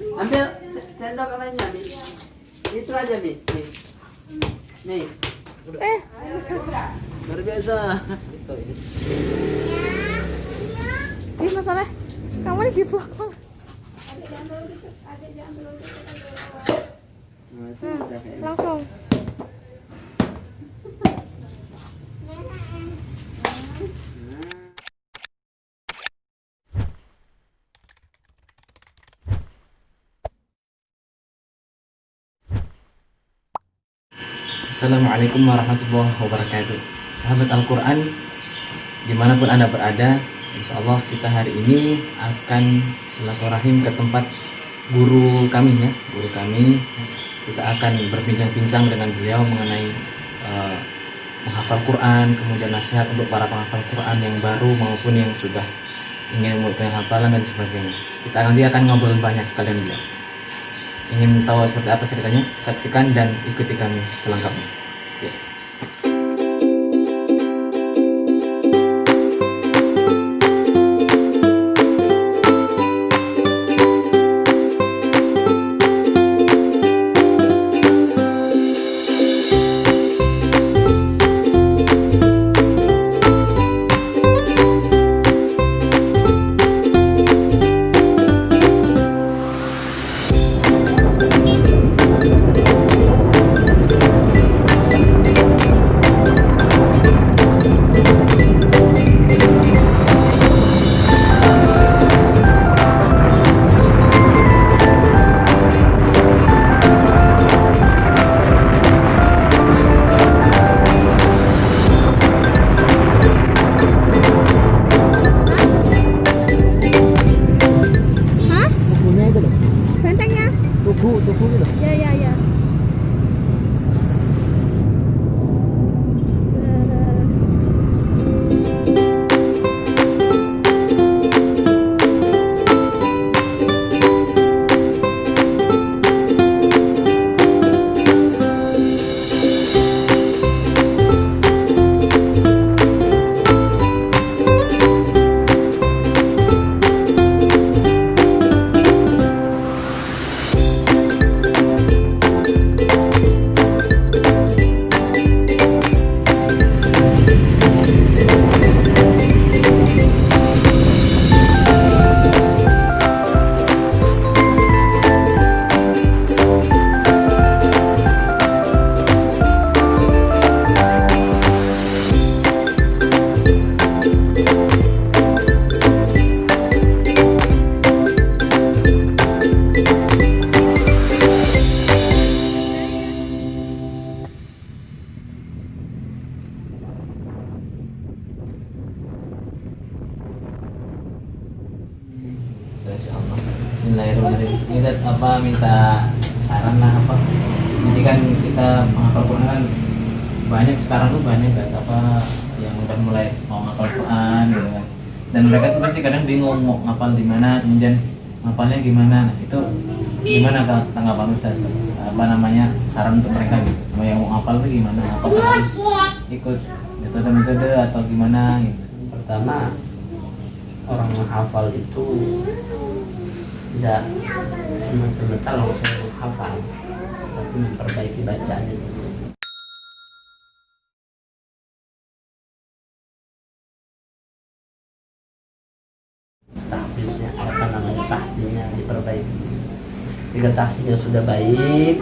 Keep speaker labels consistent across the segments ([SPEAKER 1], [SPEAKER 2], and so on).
[SPEAKER 1] Ambil sendok lainnya, Mi. Itu aja, Mi. Nih. Luar biasa.
[SPEAKER 2] Ini masalah kamu ini di vlog.
[SPEAKER 1] Nah, itu udah kayak.
[SPEAKER 2] Langsung.
[SPEAKER 3] Assalamualaikum warahmatullahi wabarakatuh. Sahabat Al-Quran dimanapun Anda berada, insya Allah kita hari ini akan silaturahim ke tempat guru kami ya. Guru kami, kita akan berbincang-bincang dengan beliau mengenai menghafal Quran, kemudian nasihat untuk para penghafal Quran yang baru maupun yang sudah ingin memulai hafalan dan sebagainya. Kita nanti akan ngobrol banyak sekalian beliau. Ingin tahu seperti apa ceritanya? Saksikan dan ikuti kami selengkapnya. Ya.
[SPEAKER 1] Tuku gitu.
[SPEAKER 2] Ya.
[SPEAKER 3] Bismillahirrahmanirrahim. Kita minta saran lah apa? Jadi kan kita menghafal Quran kan banyak sekarang tuh banyak kan yang udah mulai mau menghafal Quran gitu kan. Dan mereka tuh pasti kadang bingung mau ngapal di mana, kemudian ngapalnya gimana. Nah, itu gimana tanggapan Ustaz? Saran untuk mereka gitu. Mau yang mau ngapal tuh gimana? Apakah harus ikut metode atau gimana gitu?
[SPEAKER 1] Pertama, orang menghafal itu tidak semata-mata langsung menghafal, tapi memperbaiki bacaannya. Tahsinnya diperbaiki. Jika tahsinnya sudah baik,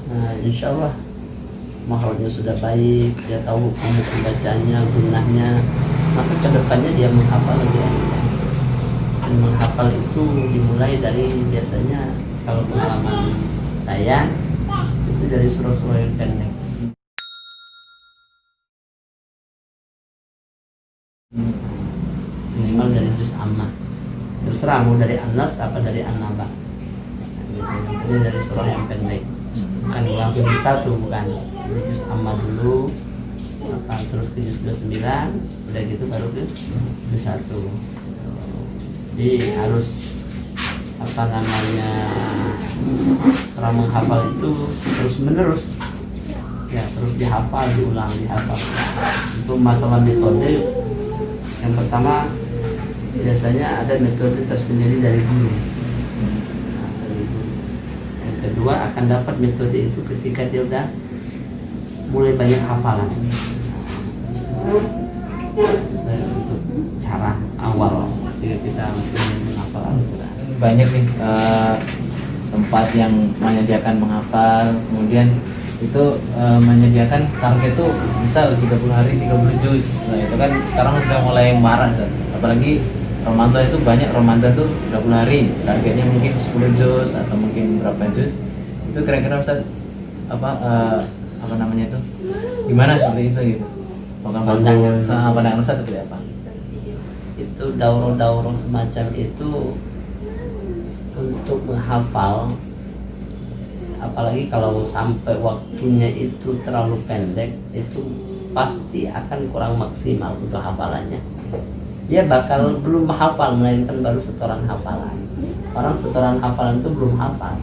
[SPEAKER 1] nah insya Allah makhrajnya sudah baik, dia tahu hukum bacanya, gunanya, maka kedepannya dia menghafal lebih enak. Dan menghafal itu dimulai dari biasanya kalau pengalaman saya itu dari surah-surah yang pendek. Minimal dari juz amma. Terserah mau dari An-Nas apa dari An-Naba. Ini dari surah yang pendek. Bukan langsung di satu, bukan. Dari juz amma dulu, terus ke juz 29, udah gitu baru ke juz 1. Jadi harus cara menghafal itu terus menerus ya, terus dihafal, diulang, dihafal. Untuk masalah metode, yang pertama biasanya ada metode tersendiri dari guru. akan dapat metode itu ketika dia udah mulai banyak hafalan. Untuk cara awal ketika kita menghafal Al-Quran.
[SPEAKER 3] Banyak nih tempat yang menyediakan menghafal, kemudian itu menyediakan target tuh misal 30 hari 30 juz. Nah itu kan sekarang udah mulai marak kan? Apalagi Ramadan itu banyak, Ramadan tuh 30 hari targetnya mungkin 10 juz atau mungkin berapa juz. Itu kira-kira Ustaz apa namanya itu gimana seperti itu gitu? Pandangan Ustaz seperti apa?
[SPEAKER 1] Itu daurah-daurah semacam itu untuk menghafal, apalagi kalau sampai waktunya itu terlalu pendek, itu pasti akan kurang maksimal untuk hafalannya. Dia bakal belum hafal, melainkan baru setoran hafalan. Orang setoran hafalan itu belum hafal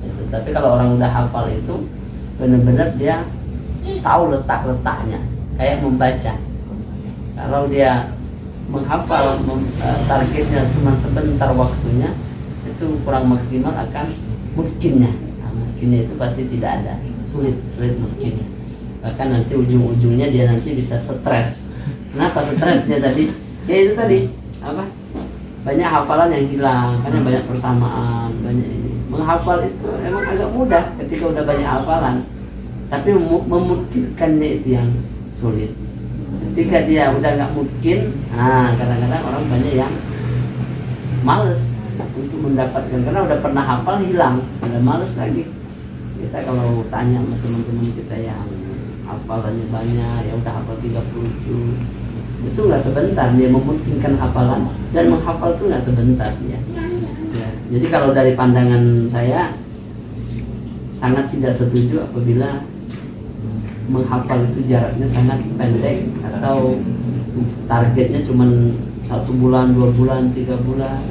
[SPEAKER 1] gitu. Tapi kalau orang udah hafal itu benar-benar dia tahu letak-letaknya, kayak membaca. Kalau dia menghafal targetnya cuma sebentar waktunya, itu kurang maksimal, akan mungkinnya. Nah, mungkinnya itu pasti tidak ada, sulit mungkinnya. Bahkan nanti ujung-ujungnya dia nanti bisa stres. Kenapa stresnya tadi? Ya itu tadi apa? Banyak hafalan yang hilang karena banyak persamaan, banyak ini. Menghafal itu emang agak mudah ketika udah banyak hafalan, tapi memungkinkannya itu yang sulit. Ketika dia udah nggak mungkin, nah kadang-kadang orang banyak yang males untuk mendapatkan karena udah pernah hafal hilang, udah males lagi. Kita kalau tanya sama teman-teman kita yang hafalannya banyak, ya udah hafal 30 juz, itu nggak sebentar dia memungkinkan hafalan, dan menghafal itu nggak sebentar ya. Jadi kalau dari pandangan saya sangat tidak setuju apabila menghafal itu jaraknya sangat pendek atau targetnya cuma 1 bulan, 2 bulan, 3 bulan.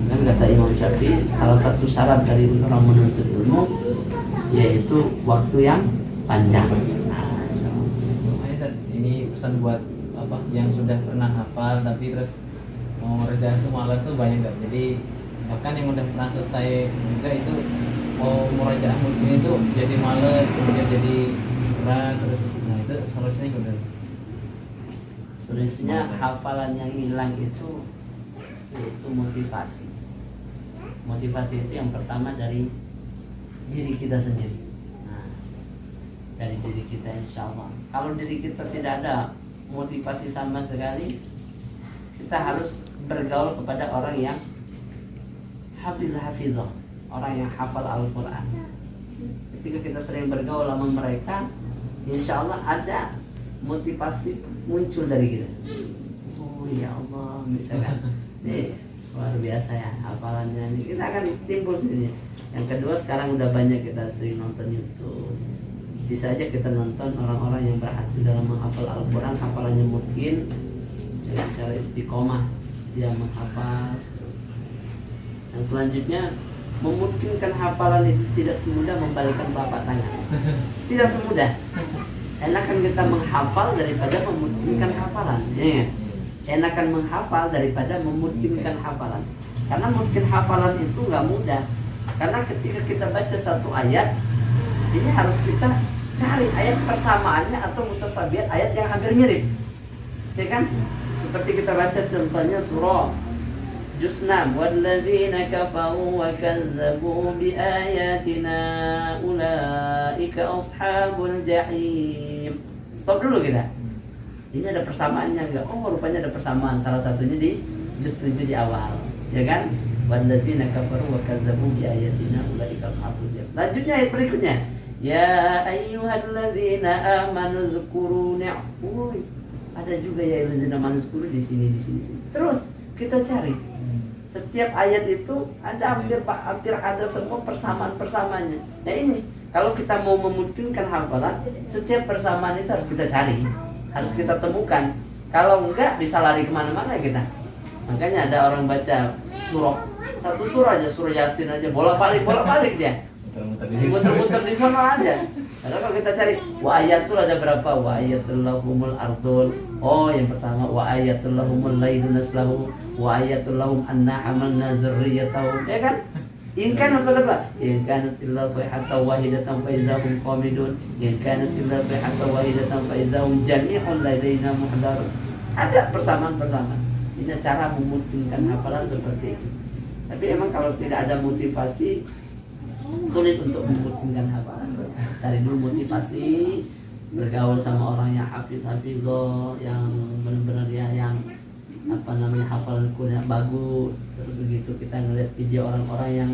[SPEAKER 1] Kan kata Imam Syafi'i, salah satu syarat dari orang menuntut ilmu yaitu waktu yang panjang.
[SPEAKER 3] Ini pesan buat apa yang sudah pernah hafal tapi terus mau ngerjain tuh malas tuh banyak kan. Jadi bahkan yang udah pernah selesai juga itu mau murajaah mungkin itu jadi males, kemudian jadi berat terus. Nah itu solusinya gimana?
[SPEAKER 1] Solusinya hafalan yang hilang itu yaitu motivasi. Motivasi itu yang pertama dari diri kita sendiri. Nah, dari diri kita insya Allah. Kalau diri kita tidak ada motivasi sama sekali, kita harus bergaul kepada orang yang hafizah, orang yang hafal Al-Quran. Ketika kita sering bergaul sama mereka, insya Allah ada motivasi muncul dari kita. Oh ya Allah, misalkan nih luar biasa ya hafalannya ini, kita akan timbul sendiri. Yang kedua, sekarang udah banyak kita sering nonton YouTube, bisa aja kita nonton orang-orang yang berhasil dalam menghafal Al-Quran, hafalannya mungkin dengan cara istiqomah dia menghafal. Dan selanjutnya, memungkinkan hafalan itu tidak semudah membalikkan telapak tangan. Tidak semudah. Enakan kita menghafal daripada memungkinkan hafalan. Ya, enakan menghafal daripada memungkinkan hafalan. Karena mungkin hafalan itu nggak mudah. Karena ketika kita baca satu ayat, ini harus kita cari ayat persamaannya atau mutasabihat, ayat yang hampir mirip, ya kan? Seperti kita baca contohnya surah juz 6, walladzina kafaru wa kazzabu biayatina ulaika ashabul jahim. Stop dulu kita. Ini ada persamaannya enggak? Oh, rupanya ada persamaan. Salah satunya di juz 7 di awal, ya kan? Walladzina kafaru wa kazzabu biayatina ulaika ashabul jahim. Lanjutnya ayat berikutnya. Ya ayyuhalladzina amanu dzkuru ni'mati. Ada juga ya ayyuhalladzina amanu dzkuru di sini. Terus kita cari. Setiap ayat itu ada hampir ada semua persamaan-persamaannya. Nah ini, kalau kita mau memungkinkan hafalan, setiap persamaan itu harus kita cari, harus kita temukan. Kalau enggak, bisa lari kemana-mana kita. Makanya ada orang baca satu surah aja, surah Yasin aja, bolak-balik dia. Muter-muter di sana aja. Karena kalau kita cari wa ayatul ada berapa? Wa ayatul lahumul ardul. Oh, yang pertama wa ayatul lahumul lailun naslahu wa ayatul lahum anna hamalna zurriyatahum. Ya kan? In kanat apa? In kanat illa sayhatan wahidatan fa idzahum qamidun. In kanat illa sayhatan wahidatan fa idzahum jami'un ladaina muhdarun. Ada persamaan-persamaan. Ini cara memungkinkan hafalan seperti itu. Tapi emang kalau tidak ada motivasi sulit untuk memungkinkan hafalan. Cari dulu motivasi, bergaul sama orang yang hafizoh yang benar-benar ya yang hafalan Quran bagus. Terus begitu kita ngeliat video orang-orang yang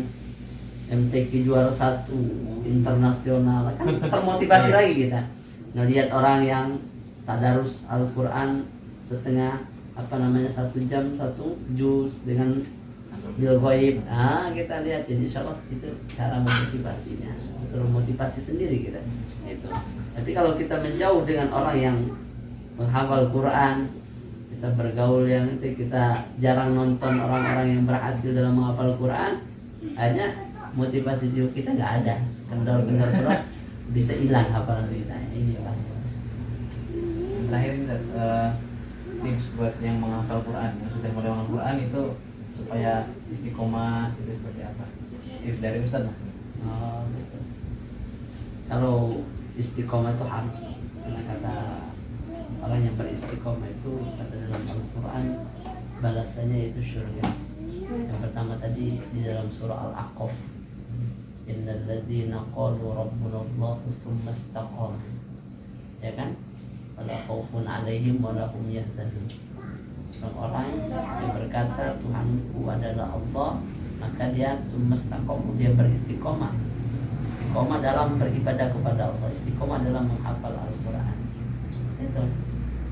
[SPEAKER 1] MTQ juara 1 internasional kan termotivasi lagi kita ngelihat orang yang tadarus Al-Quran setengah 1 jam 1 juz dengan bil ghaib. Kita lihat jadi insyaallah itu cara memotivasinya, termotivasi sendiri kita itu. Tapi kalau kita menjauh dengan orang yang menghafal Quran, kita bergaul yang itu, kita jarang nonton orang-orang yang berhasil dalam menghafal Quran, akhirnya motivasi jiwa kita nggak ada, kendor-kendor terus bisa hilang hafalan kita. Ini Pak.
[SPEAKER 3] Terakhir ini tips buat yang menghafal Quran, yang sudah mulai menghafal Quran itu supaya istiqomah itu seperti apa? Tips dari Ustaz lah.
[SPEAKER 1] Oh, gitu. Kalau istiqomah itu harus, karena kata orang yang beristiqomah itu kata dalam Al-Quran balasannya itu surga. Yang pertama tadi di dalam surah Al-Aqaf, innal ladzina qalu rabbuna Allah tsumma istaqamu, ya kan, wala khaufun 'alaihim wala hum yahzanun. Orang yang berkata Tuhanku adalah Allah, maka dia tsumma istaqamu, dia beristiqomah. Istiqomah dalam beribadah kepada Allah, istiqomah dalam menghafal Al-Quran. Itu.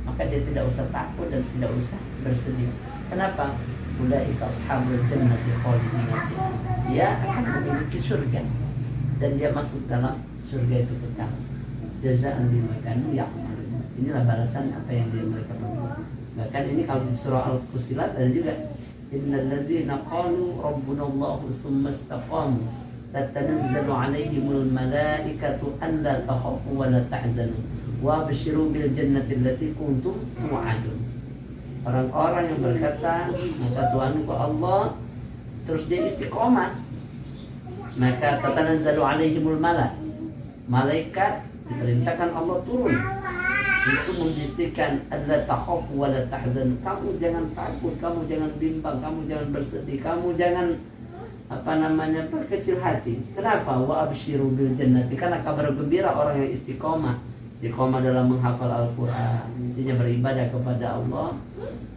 [SPEAKER 1] Maka dia tidak usah takut dan tidak usah bersedih. Kenapa? Ulaika ashabul jannati khalidin. Dia akan memiliki surga dan dia masuk dalam surga itu kekal. Jazaa'an bima kanu ya'malun. Inilah balasan apa yang dia mereka perbuat. Bahkan ini kalau di surah Al-Fussilat ada juga innal ladzina qalu rabbuna Allah tsumma istaqamu tatanazzalu 'alaihimul malaikatu alla takhafu wa la tahzanu wa basyiru bil jannati allati kuntum tu'adun. Orang-orang yang berkata maka Tuhanku Allah, terus dia istiqomah, maka tatanazzalu 'alaihimul malaikat diperintahkan Allah turun untuk membisikkan alla takhafu wa la tahzanu, kamu jangan takut, kamu jangan bimbang, kamu jangan bersedih, kamu jangan berkecil hati. Kenapa? Wa absyiru bil jannati, karena kabar gembira orang yang istiqomah dalam menghafal Al-Quran, intinya beribadah kepada Allah,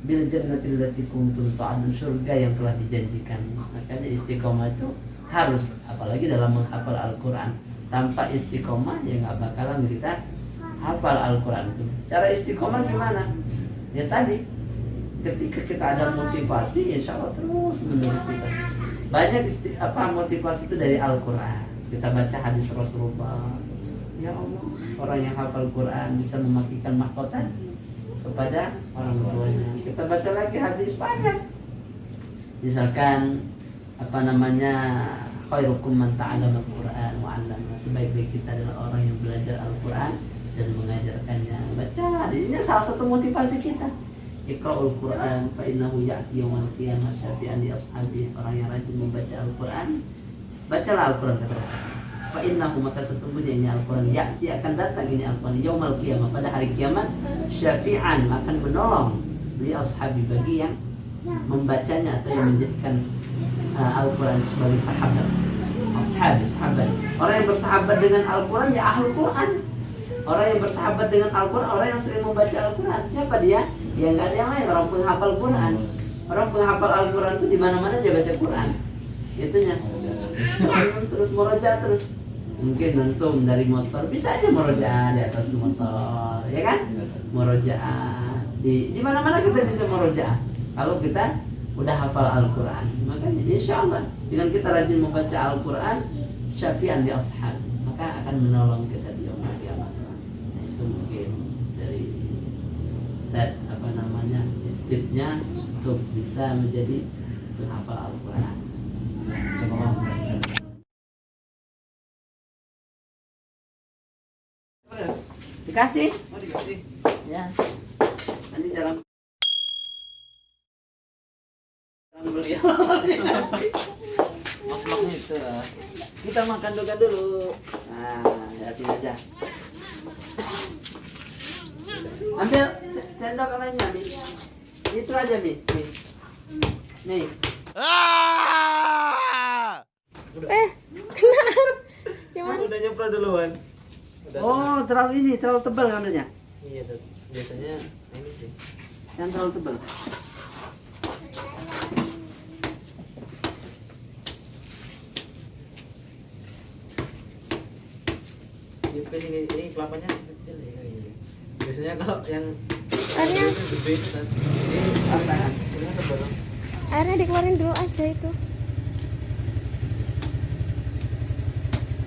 [SPEAKER 1] bil jannati allati kuntum tu'adun, surga yang telah dijanjikan. Makanya istiqomah itu harus, apalagi dalam menghafal Al-Quran. Tanpa istiqomah ya nggak bakalan kita hafal Al-Quran itu. Cara istiqomah gimana? Ya tadi, ketika kita ada motivasi, insya Allah terus menerus kita. Banyak motivasi itu dari Al-Quran. Kita baca hadis Rasulullah. Ya Allah, orang yang hafal Quran bisa memakikan mahkota kepada orang tuanya. Kita baca lagi hadis banyak. Misalkan khairukum man ta'allama al-Quran wa 'allama. Sebaik-baik kita adalah orang yang belajar Al-Quran dan mengajarkannya. Baca, ini salah satu motivasi kita. Iqra'ul Quran fa innahu ya'ti yaumal qiyamah syafi'an li ashabi. Orang yang rajin membaca Al-Quran, bacalah Al-Quran kata Rasulullah. Fa innahu, maka sesungguhnya ini Al-Quran ya'ti, akan datang ini Al-Quran yaumal qiyamah, pada hari kiamat, syafi'an, akan menolong li ashabi, bagi yang membacanya atau yang menjadikan Al-Quran sebagai sahabat. Sahabat. Orang yang bersahabat dengan Al-Quran ya Ahlul Quran. Orang yang bersahabat dengan Al-Quran, orang yang sering membaca Al-Quran. Siapa dia? Ya nggak ada yang lain, orang penghafal Quran. Orang penghafal Al-Quran itu di mana-mana dia baca Quran. Itunya. Terus murojaah terus. Mungkin nentum dari motor, bisa aja murojaah di atas motor, ya kan? Murojaah di mana-mana kita bisa murojaah. Kalau kita udah hafal Al-Quran, makanya insya Allah dengan kita rajin membaca Al-Quran, syafi'an di ashab, maka akan menolong kita di yaumul qiyamah. Nah, itu mungkin dari tipnya untuk bisa menjadi penghafal Al-Quran.
[SPEAKER 3] Semoga
[SPEAKER 1] dikasih.
[SPEAKER 3] Oh, dikasih.
[SPEAKER 1] Ya. Nanti dalam beliau. Itu. Kita makan dulu. Nah, lihatin aja. Ambil sendok lainnya, Mi. Itu aja, Mi. Nih.
[SPEAKER 2] Gimana?
[SPEAKER 3] Udah nyemprot duluan.
[SPEAKER 1] Oh, terlalu tebal kanunya.
[SPEAKER 3] Iya, biasanya ini sih.
[SPEAKER 1] Yang terlalu tebal.
[SPEAKER 3] Ini kelapanya kecil ya. Biasanya kalau yang
[SPEAKER 2] Airnya,
[SPEAKER 3] gede itu kan. Ini tebal.
[SPEAKER 2] airnya dikeluarin dulu aja itu.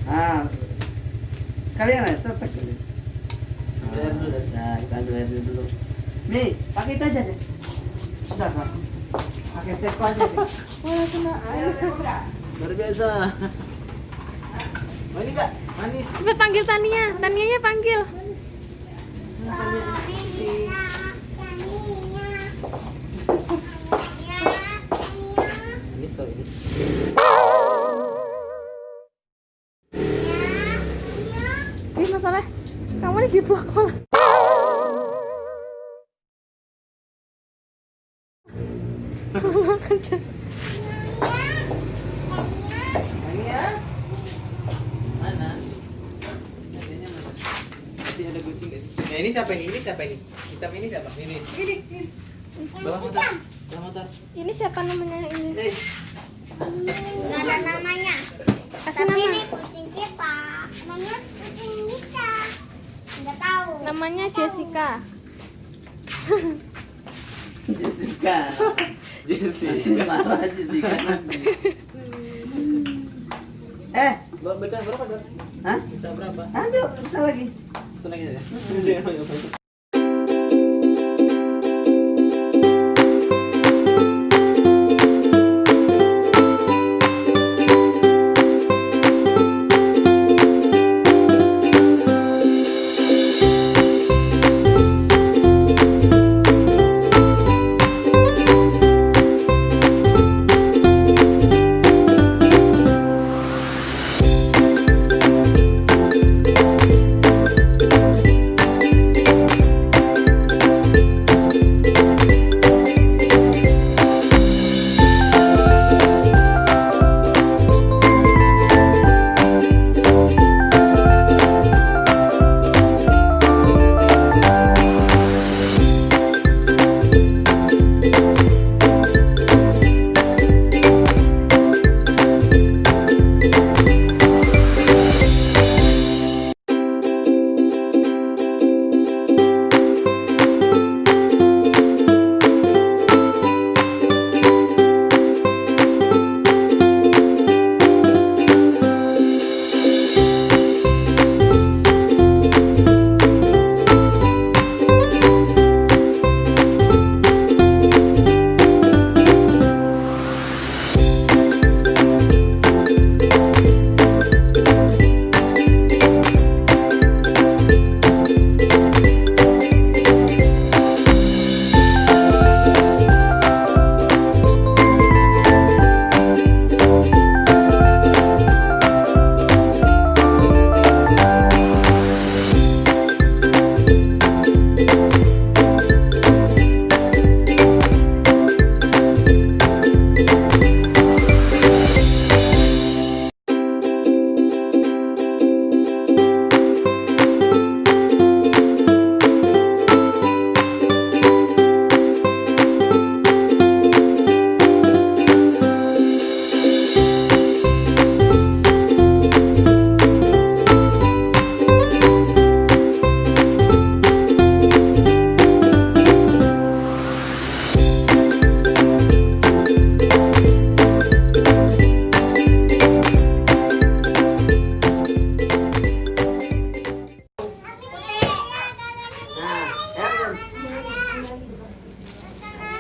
[SPEAKER 1] Ah. Kalian aja tetek dulu. Nah, kita ambil air dulu. Nih, pakai itu aja deh. Udah, Kak. Pakai teko aja deh.
[SPEAKER 2] Wah, kena air.
[SPEAKER 3] Luar biasa. Oh, ini enggak manis.
[SPEAKER 2] Cepet panggil Tania. Tanianya panggil.
[SPEAKER 3] Ini story ini.
[SPEAKER 2] Ih, masalah. Kamu ini di vlog malah. Makan Cak.
[SPEAKER 3] Ini ya. Mana? Adanya mana? Tadi ada kucing enggak sih? Nah, ini siapa ini? Ini siapa ini? Hitam ini siapa? Ini. Bawa motor. Bawa motor.
[SPEAKER 2] Ini siapa namanya ini?
[SPEAKER 1] Nih.
[SPEAKER 4] Nggak ada namanya.
[SPEAKER 2] Kasih
[SPEAKER 4] Tapi
[SPEAKER 2] nama.
[SPEAKER 4] ini kucing kita. Namanya kucing kita. Nggak tahu.
[SPEAKER 2] Namanya Jessica.
[SPEAKER 1] Jessica.
[SPEAKER 3] Jessica.
[SPEAKER 1] Marah Jessica nanti.
[SPEAKER 3] Baca berapa, Dot?
[SPEAKER 1] Hah?
[SPEAKER 3] Baca berapa?
[SPEAKER 1] Ambil, kita lagi.
[SPEAKER 3] Itu lagi ya.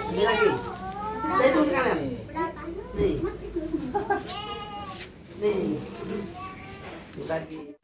[SPEAKER 1] Ini lagi. Itu sekalian. Nih. Nih. Ini lagi.